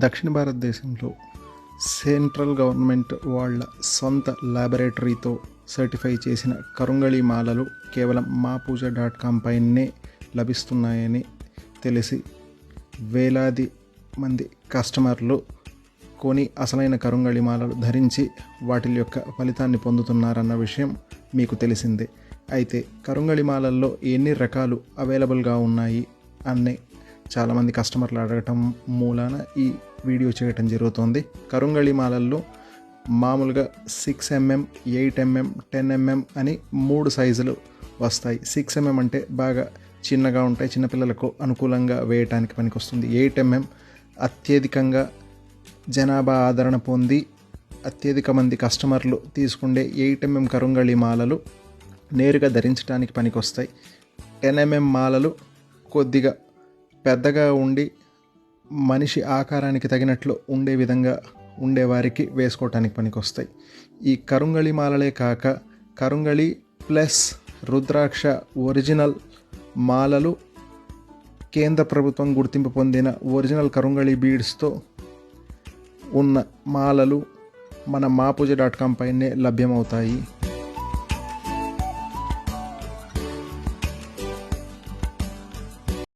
దక్షిణ భారతదేశంలో central government వాళ్ళ సొంత ల్యాబొరేటరీతో సర్టిఫై చేసిన కరుంగళి మాలలు కేవలం మాపూజ.com పైనే లభిస్తున్నాయని తెలిసి వేలాది మంది కస్టమర్లు కొని అసలైన కరుంగళి మాలలు ధరించి వాటి యొక్క ఫలితాన్ని పొందుతున్నారన్న విషయం మీకు తెలిసిందే. అయితే కరుంగళి మాలల్లో ఎన్ని రకాలు అవైలబుల్గా ఉన్నాయి అనే చాలామంది కస్టమర్లు అడగటం మూలాన ఈ వీడియో చేయటం జరుగుతుంది. కరుంగళి మాలల్లో మామూలుగా 6mm, 8mm, 10mm అని 3 సైజులు వస్తాయి. 6mm అంటే బాగా చిన్నగా ఉంటాయి, చిన్నపిల్లలకు అనుకూలంగా వేయటానికి పనికొస్తుంది. 8mm అత్యధికంగా జనాభా ఆదరణ పొంది అత్యధిక మంది కస్టమర్లు తీసుకుండే 8mm కరుంగళి మాలలు నేరుగా ధరించడానికి పనికొస్తాయి. 10mm మాలలు కొద్దిగా పెద్దగా ఉండి మనిషి ఆకారానికి తగినట్లు ఉండే విధంగా ఉండేవారికి వేసుకోవటానికి పనికొస్తాయి. ఈ కరుంగళి మాలలే కాక కరుంగళి ప్లస్ రుద్రాక్ష ఒరిజినల్ మాలలు, కేంద్ర ప్రభుత్వం గుర్తింపు పొందిన ఒరిజినల్ కరుంగళి బీడ్స్తో ఉన్న మాలలు మన మాపూజ.com పైనే లభ్యమవుతాయి.